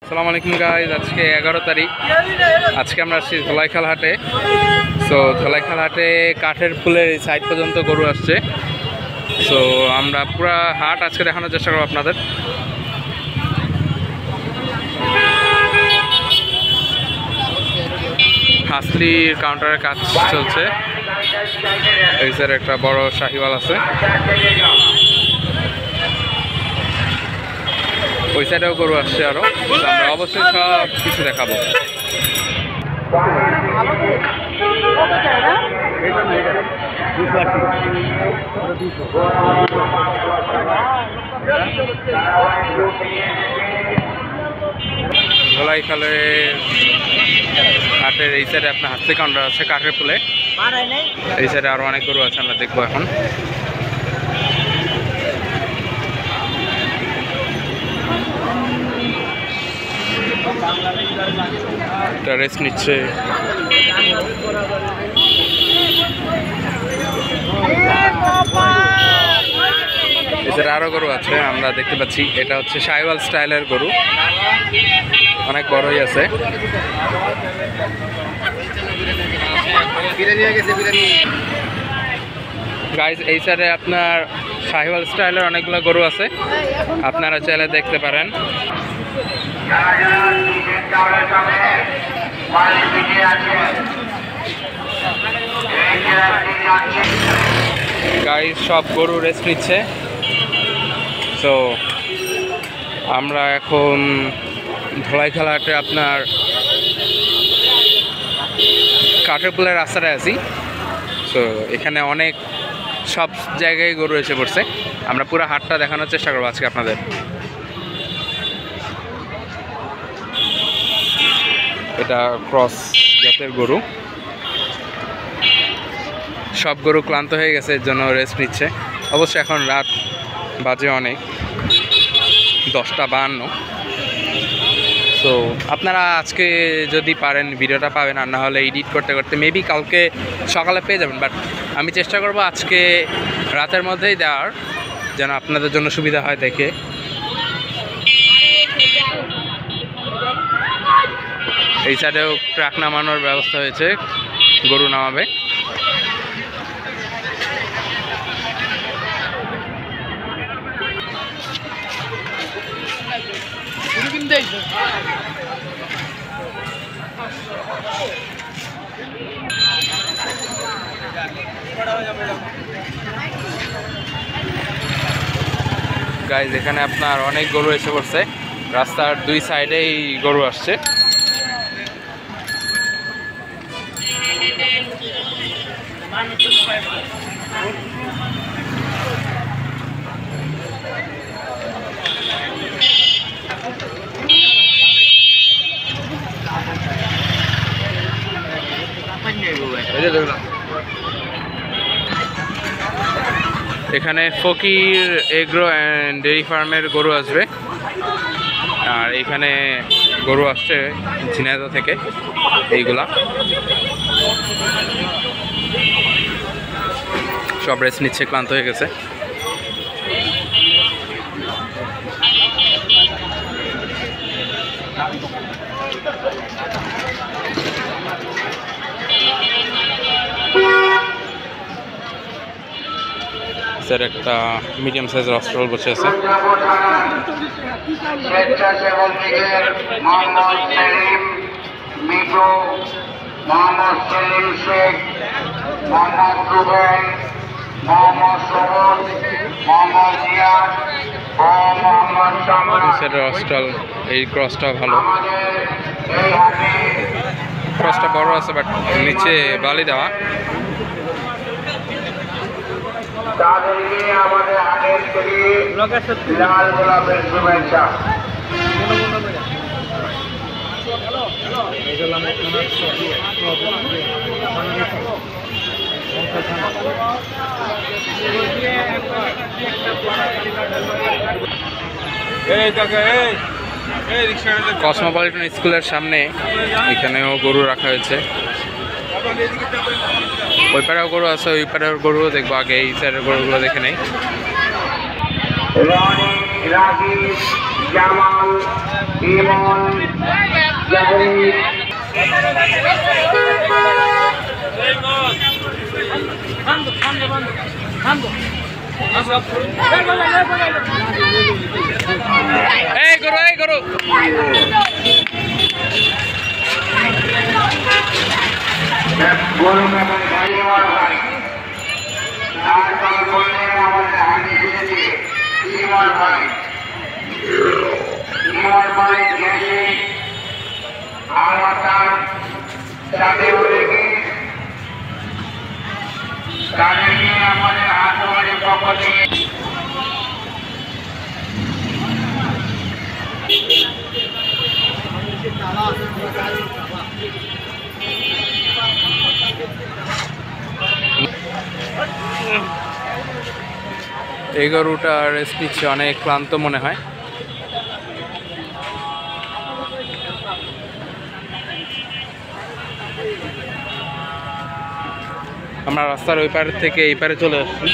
আসসালামু আলাইকুম গাইজ, আজকে 11 তারিখ। আজকে আমরা আসছি ধলাইখাল হাটে। সো ধলাইখাল হাটে কাঠের ফুলের এই সাইড পর্যন্ত গরু আসছে। সো আমরা পুরা হাট আজকে দেখানোর চেষ্টা করবো আপনাদের। হাসলির কাউন্টারের কাজ চলছে। এই সাইড একটা বড় শাহিওয়াল আছে, ওই সাইডেও গরু আসছে আরো। আমরা অবশ্যই সব কিছু দেখাবো। ধলাইখালের হাটের এই সাইডে আপনার হাসলি কাউন্টার আছে কাঠের ফুলে। এই সাইডে আরো অনেক গরু আছে, আমরা দেখবো এখন। রেস্ট নিচ্ছে। এছাড়া আরো গরু আছে আমরা দেখতে পাচ্ছি। এটা হচ্ছে শাহিওয়াল স্টাইলের গরু, অনেক বড়ই আছে। গাইজ এই সাইডে আপনার শাহিওয়াল স্টাইলের অনেকগুলো গরু আছে, আপনারা চাইলে দেখতে পারেন। গাইজ সব গরু রেস্ট নিচ্ছে। তো আমরা এখন ধলাইখাল হাটে আপনার কাঠের ফুলের রাস্তাটায় আছি। তো এখানে অনেক সব জায়গায় গরু এসে পড়ছে। আমরা পুরো হাটটা দেখানোর চেষ্টা করবো আজকে আপনাদের। এটা ক্রস জাতের গরু। সব গরু ক্লান্ত হয়ে গেছে, এর জন্য রেস্ট নিচ্ছে। অবশ্য এখন রাত বাজে অনেক, 10:52। তো আপনারা আজকে যদি পারেন ভিডিওটা পাবেন, আর না হলে এডিট করতে করতে মেবি কালকে সকালে পেয়ে যাবেন। বাট আমি চেষ্টা করব আজকে রাতের মধ্যেই দেওয়ার, যেন আপনাদের জন্য সুবিধা হয় দেখে। এই সাইডেও ট্রাক নামানোর ব্যবস্থা হয়েছে, গরু নামাবে। গাইজ এখানে আপনার অনেক গরু এসে পড়ছে, রাস্তার দুই সাইডেই গরু আসছে। এখানে ফকির এগ্রো অ্যান্ড ডেয়ারি ফার্মের গরু আসবে। আর এখানে গরু আসছে ঝিনাইদহ থেকে। এইগুলা সব রেস্ট নিচ্ছে, ক্লান্ত হয়ে গেছে। স্যার একটা মিডিয়াম সাইজের অস্ট্রাল বসে আছে। অস্ট্রাল এই ক্রসটা ভালো, ক্রসটা বড় আছে বাট নিচে বালি দেওয়া। তাদেরকে আমাদের আগের থেকে লাল গোলাপের শুভেচ্ছা। কসমোপলিটন স্কুলের সামনে এখানেও গরু রাখা হয়েছে। ওই পাড়েও গরু আছে, ওই পাড়েও গরু দেখবো। আগে এই সাইডের গরুগুলো দেখে নেই। রাকিব, জামাল, ইমন, জাহিদ। এই করো গরু মেপে গাড়ি ভাই তারপর বললেন আমাদের হাতে ফিরেছে ইমন ভাই গেছে আর তার সাথে উঠেছে তাদেরকে আমাদের হাসপাতালের পক্ষ থেকে এই গরুটা রেস্ট নিচ্ছে, অনেক ক্লান্ত মনে হয়। আমরা রাস্তার ওই পার থেকে এই পারে চলে আসছি।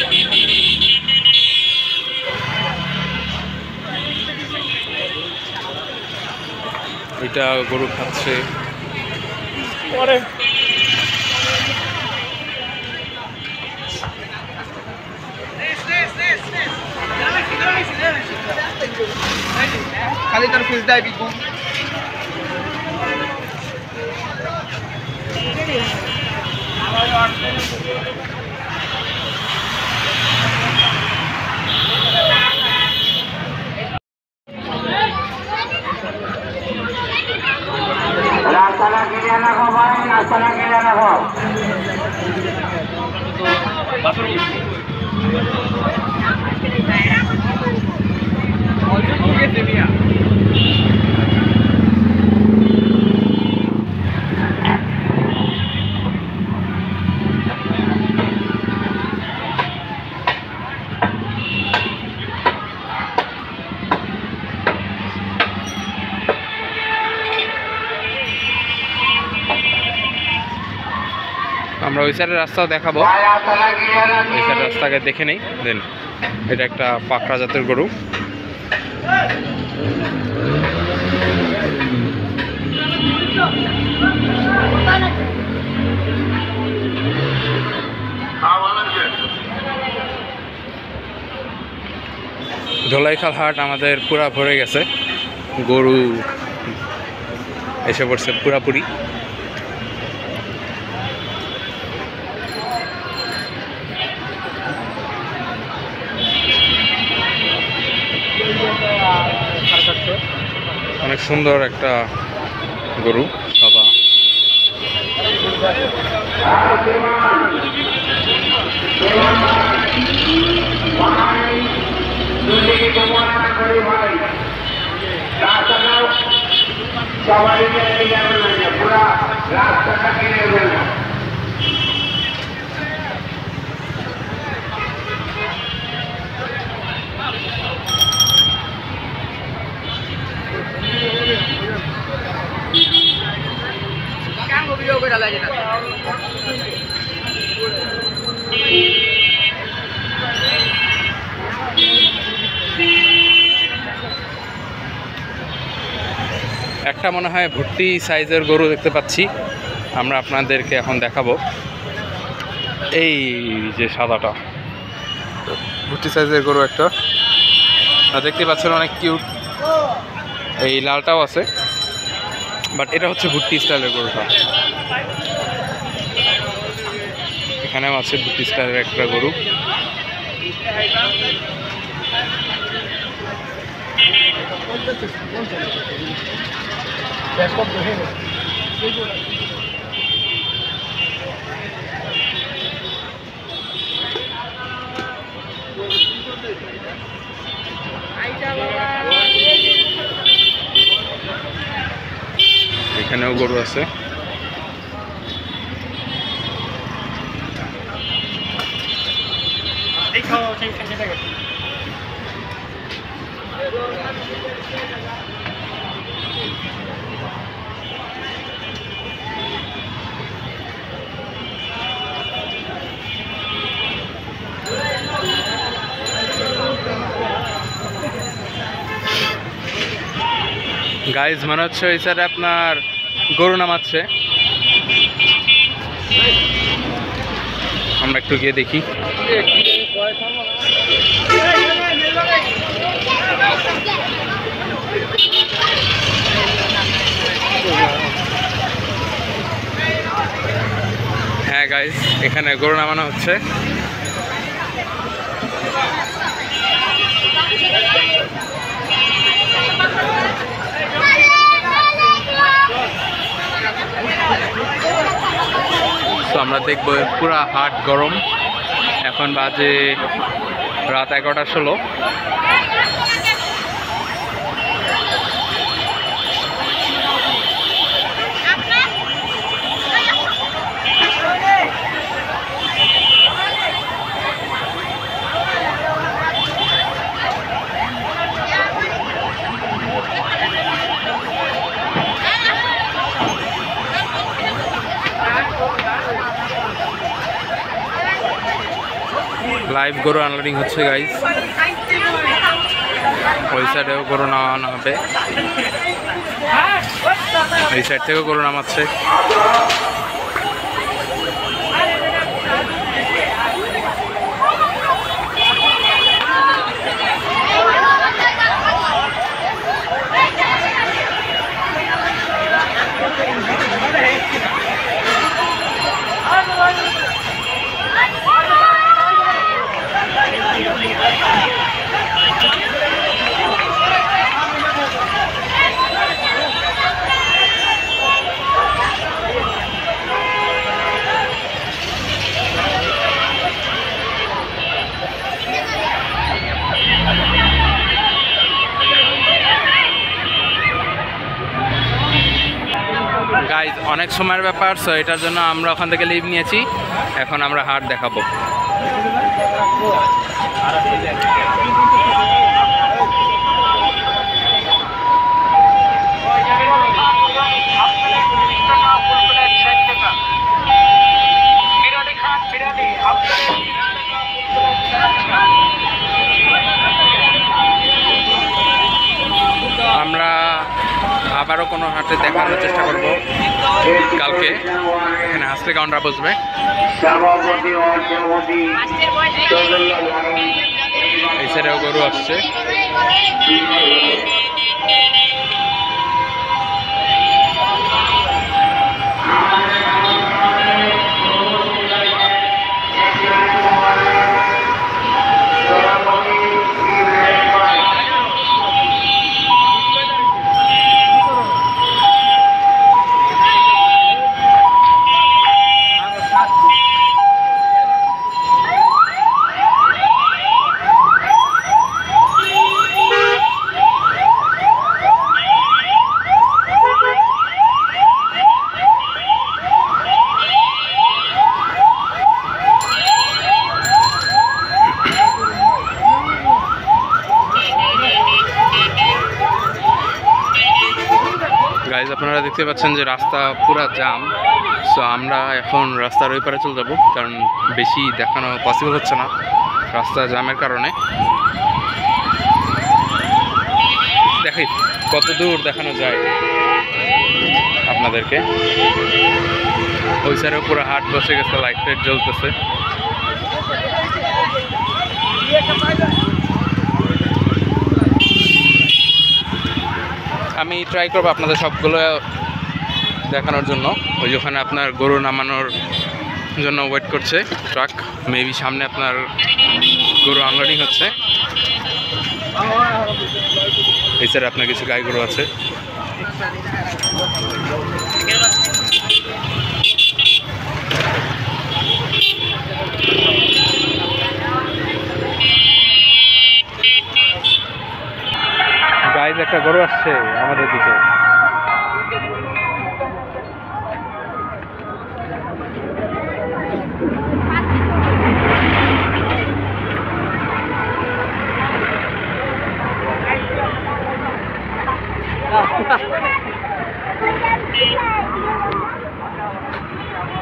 এটা গরু খাচ্ছে। খালি তার ফিস দেয় বিকু রাস্তাটা কিনে রাখো ভাই, রাস্তাটা কিনে রাখো। আমরা ওই সাইডের রাস্তাও দেখাবো, ওই সাইডের রাস্তাকে দেখে নেই। দেন এটা একটা পাকড়া জাতের গরু। ধোলাইখাল হাট আমাদের পুরা ভরে গেছে, গরু এসে পড়ছে পুরাপুরি। অনেক সুন্দর একটা গরু, সাদা। সবাই পুরা রাস্তাটা কিনে দেবে না। একটা মনে হয় ভর্তি সাইজের গরু দেখতে পাচ্ছি, আমরা আপনাদেরকে এখন দেখাবো। এই যে সাদাটা ভর্তি সাইজের গরু একটা দেখতে পাচ্ছেন, অনেক কিউট। এই লালটাও আছে, বাট এটা হচ্ছে ভুট্টি স্টাইলের গরুটা। এখানেও আছে ভুট্টি স্টাইলের একটা গরু। এখানেও গরু আছে। গাইজ মনে হচ্ছে ওই সাইডে আপনার গরু নামাচ্ছে, আমরা একটু গিয়ে দেখি। হ্যাঁ গাইজ, এখানে গরু নামানো হচ্ছে। তো আমরা দেখবো পুরা হাট গরম। এখন বাজে রাত 11:16। লাইভ গরু আনলোডিং হচ্ছে গাইজ। ওই সাইডেও গরু নামানো হবে, এই সাইড থেকেও গরু নামাচ্ছে। গাইজ অনেক সময়ের ব্যাপার, সো এটার জন্য আমরা ওখান থেকে লিভ নিয়েছি। এখন আমরা হাট দেখাবো। আমরা আবারও কোনো হাটে দেখানোর চেষ্টা করব কালকে। এখানে হাসলে কাউন্টার বসবে। এই সাইডেও গরু আসছে। গাইজ আপনারা দেখতে পাচ্ছেন যে রাস্তা পুরা জাম। সো আমরা এখন রাস্তার ওই পারে চলে যাবো, কারণ বেশি দেখানো পসিবল হচ্ছে না রাস্তা জামের কারণে। দেখি কত দূর দেখানো যায় আপনাদেরকে। ওই সাইডে পুরো হাট বসে গেছে, লাইট টাইট জ্বলতেছে। আমি ট্রাই করবো আপনাদের সবগুলো দেখানোর জন্য। ওই ওখানে আপনার গরু নামানোর জন্য ওয়েট করছে ট্রাক, মেবি সামনে আপনার গরু আনলোডিং হচ্ছে। এই সাইডে আপনার কিছু গাই গরু আছে। গাইজ একটা গরু আসছে আমাদের দিকে।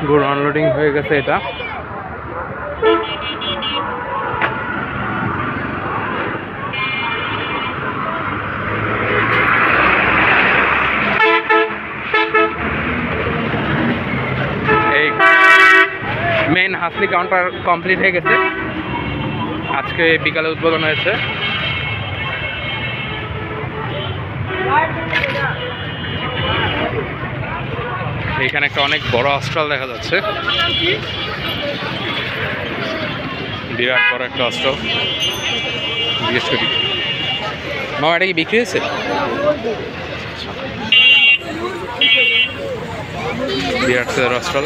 গরু আনলোডিং হয়ে গেছে এটা। হাসলি কাউন্টার কমপ্লিট হয়ে গেছে, আজকে বিকালে উদ্বোধন হয়েছে। এখানে একটা অনেক বড় হস্টেল দেখা যাচ্ছে, বিরাট বড় একটা হস্টেল। জিজ্ঞেস করি মামা এটা কি বিক্রি হয়েছে? বিরাট হস্টেল।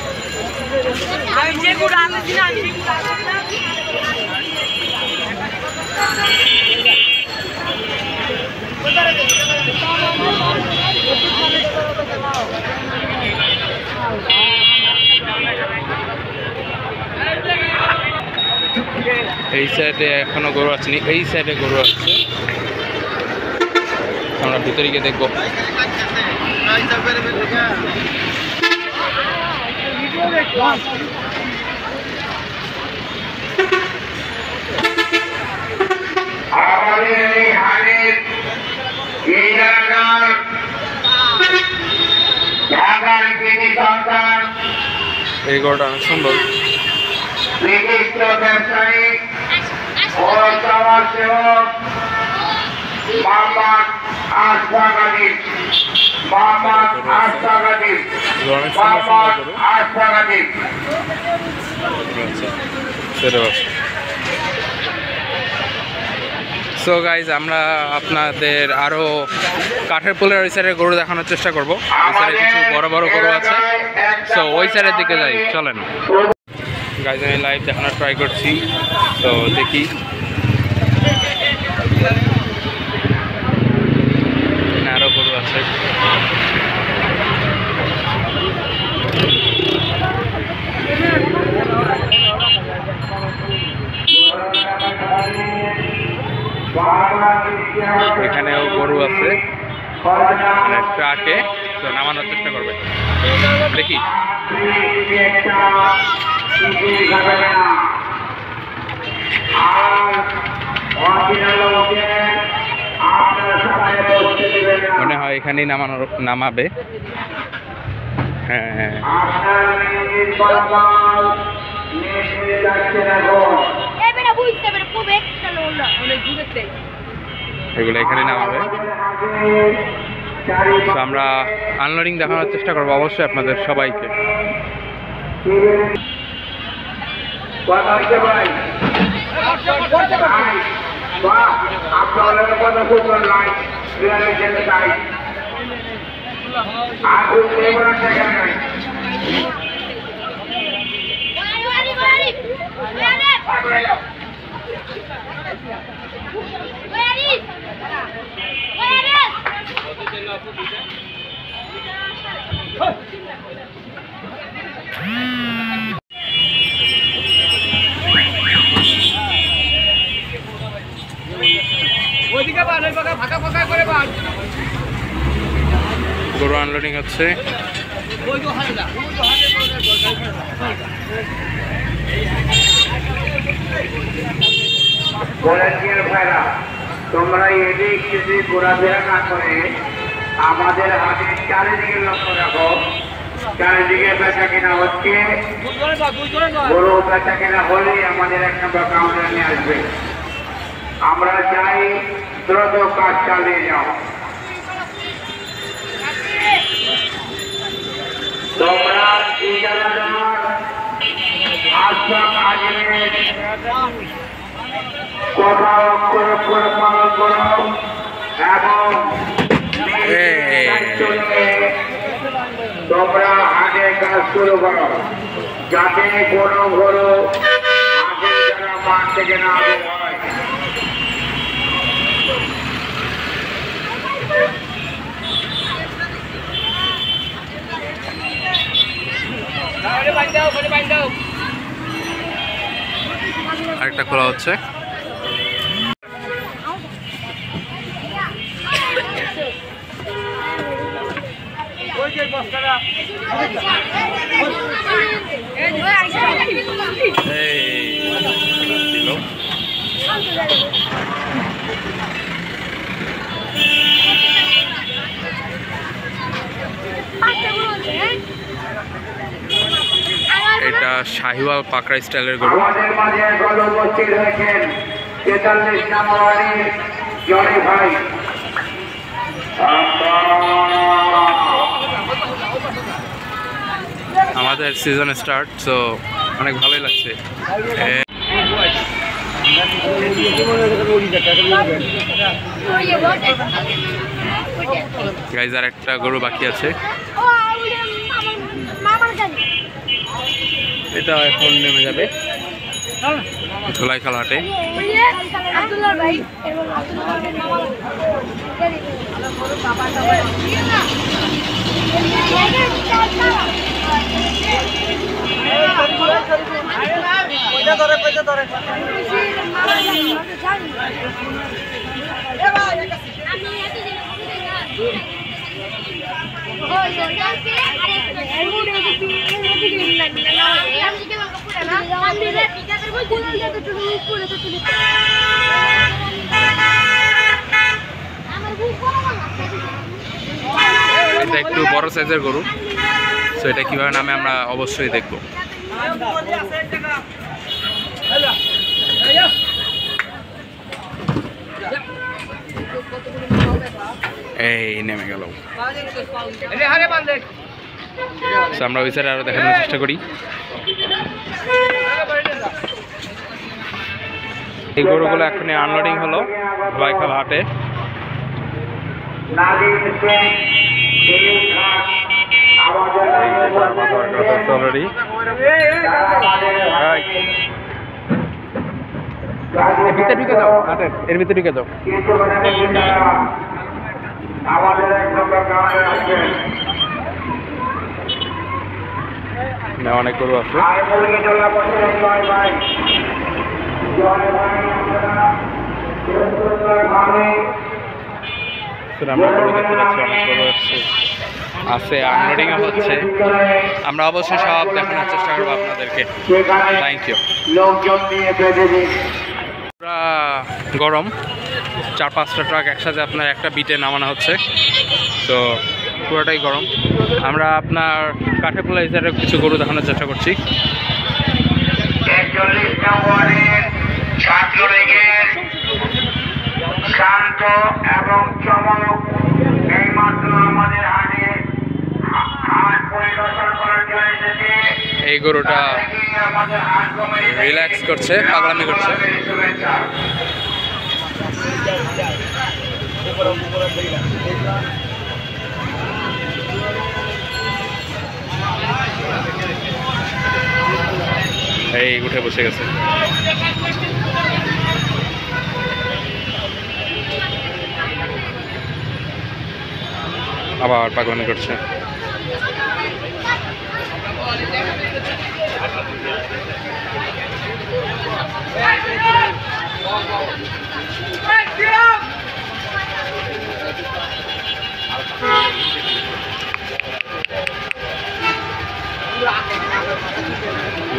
এই সাইডে এখনো গরু আসেনি, এই সাইডে গরু আসছে, আমরা ভিতরে গিয়ে দেখবো। এই গরুটা অনেক সুন্দর। বিশিষ্ট ব্যবসায়ী ও সমাজসেবক মোহাম্মদ আশফাক আদিব, মোহাম্মদ আশফাক আদিব, মোহাম্মদ আশফাক আদিব। সো গাইজ, আমরা আপনাদের আরো কাঠের পোলের ওই সাইডে গরু দেখানোর চেষ্টা করবো। ওই সাইডে কিছু বড় বড় গরু আছে, সো ওই সাইডের দিকে যাই, চলেন। গাইজ আমি লাইভ দেখানোর ট্রাই করছি, তো দেখি। আরো গরু আছে, এখানেও গরু আছে ট্রাকে, তো নামানোর চেষ্টা করবে, দেখি। মনে হয় এখানেই নামাবে। হ্যাঁ হ্যাঁ, এগুলো এখানে নামাবে। তো আমরা আনলোডিং দেখানোর চেষ্টা করবো অবশ্যই আপনাদের সবাইকে। গরু আনলোডিং হচ্ছে। তোমরা এদিক সেদিক ঘোরাফেরা না করে আমাদের হাতে চারিদিকে লক্ষ্য রাখো। চারিদিকে বেচা কিনা হচ্ছে, গরু বেচা কিনা হলে আমাদের এক নম্বর কাউন্টার নিয়ে আসবে। আমরা চাই দ্রুত কাজ চালিয়ে যাও। তোমরা কথা অক্ষর করে পালন করো এবং তোমরা হাতে কাজ শুরু করো, যাতে কোনো গরু আগের যারা মাঠ থেকে না বের হয়। আরেকটা খোলা হচ্ছে। এটা এটা শাহিওয়াল পাকড়া স্টাইলের গরু। আমাদের মাঝে গরু উপস্থিত হয়েছেন 43 নম্বর ওয়ার্ডের জনি ভাই। আমাদের সিজন স্টার্ট, সো অনেক ভালোই লাগছে। গাইজ আর একটা গরু বাকি আছে, এটা এখন নেমে যাবে ধুলাইখাল হাটে। এটা একটু বড় সাইজের গরু, তো এটা কিভাবে নামে আমরা অবশ্যই দেখব। এই নেমে গেল, আমরা ওই সাইডে আরো দেখানোর চেষ্টা করি। এই গরুগুলো এখনই আনলোডিং হলো ধুলাইখাল হাটে। অলরেডি ভিতরে ঢুকে যাও, এর ভিতরে ঢুকে যাও। অনেক গরু আছে, আমরা গরু দেখতে পাচ্ছি, অনেক গরু আছে, আনলোডিং হচ্ছে। আমরা অবশ্যই সব দেখানোর চেষ্টা করবো আপনাদেরকে। Thank you. পুরা গরম, 4-5টা ট্রাক একসাথে আপনার একটা বিটে নামানো হচ্ছে, তো পুরোটাই গরম। আমরা আপনার কাঠেপুলা হিসাবে কিছু গরু দেখানোর চেষ্টা করছি। 41 নম্বরের ছাত্রলীগের শান্ত এবং চমক এইমাত্র আমাদের হাটে হাট পরিদর্শন করার জন্য এসেছে। এই গরুটা রিল্যাক্স করছে, পাগলামি করছে। এই উঠে বসে গেছে। আবার পাগলামি করছে।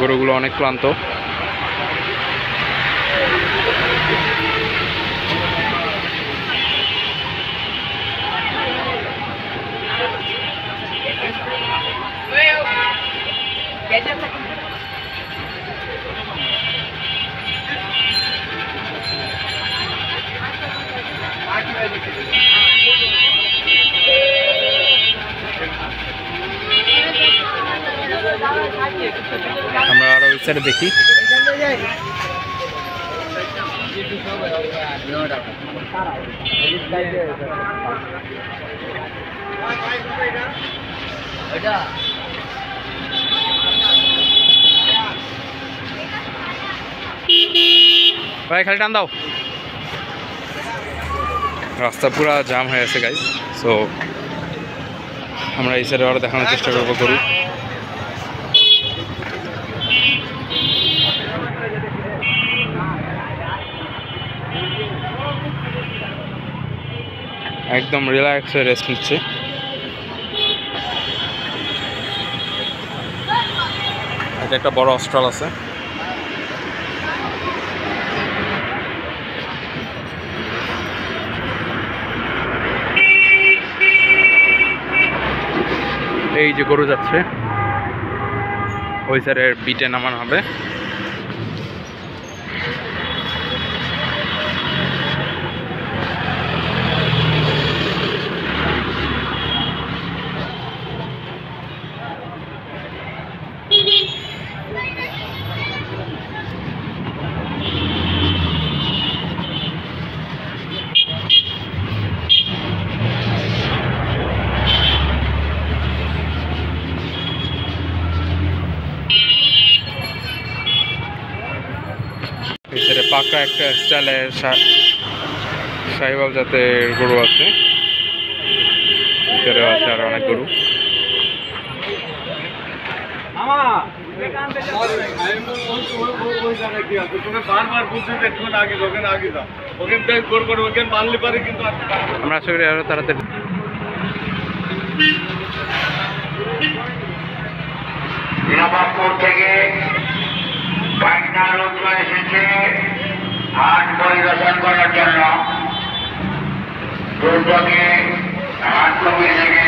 গরুগুলো অনেক ক্লান্ত। আমরা আরো ওই সাইডে দেখি। ভাই খালি টান দাও। রাস্তা পুরা জাম হয়ে আছে গাইস, সো আমরা এই সাইডে আরো দেখানোর চেষ্টা করবো গরু। একদম রিল্যাক্স হয়ে রেস্ট নিচ্ছে। এটা একটা বড় অস্ট্রাল আছে। এই যে গরু যাচ্ছে। ওই সাইডের বিটে নামানো হবে। পাকা একটা স্টাইলের সাহিওয়াল জাতের গরু আছে, ভিতরেও আছে আর অনেক গরু। আমরা আশা করি আরো তাড়াতাড়ি নবাবপুর থেকে পাটনা লোক এসেছে হাট পরিদর্শন করার জন্য। দুর্যোগে হাট কমিয়ে থেকে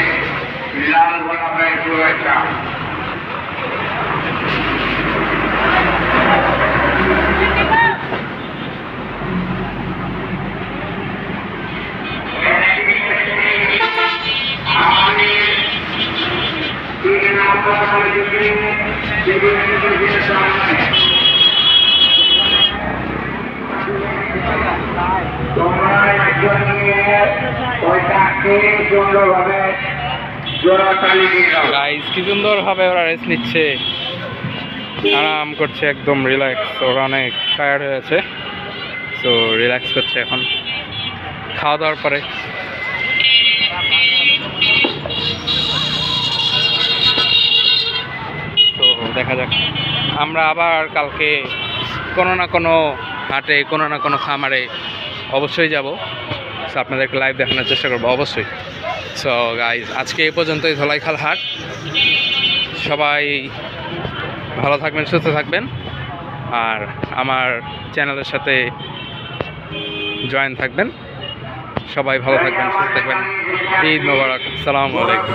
লাল গোলাপের শুভেচ্ছা। গাইস কি সুন্দর ভাবে ওরা রেস্ট নিচ্ছে, আরাম করছে, একদম রিল্যাক্স। ওরা অনেক টায়ার্ড হয়ে আছে, সো রিল্যাক্স করছে এখন খাওয়া দাওয়ার পরে। তো দেখা যাক, আমরা আবার কালকে কোনো না কোনো হাটে, কোনো না কোনো খামারে অবশ্যই যাব। সো আপনাদেরকে লাইভ দেখানোর চেষ্টা করবো অবশ্যই। সো গাইজ আজকে এই পর্যন্তই ধলাইখাল হাট। সবাই ভালো থাকবেন, সুস্থ থাকবেন, আর আমার চ্যানেলের সাথে জয়েন থাকবেন। সবাই ভালো থাকবেন, সুস্থ থাকবেন। ঈদ মোবারক, আসসালামু আলাইকুম।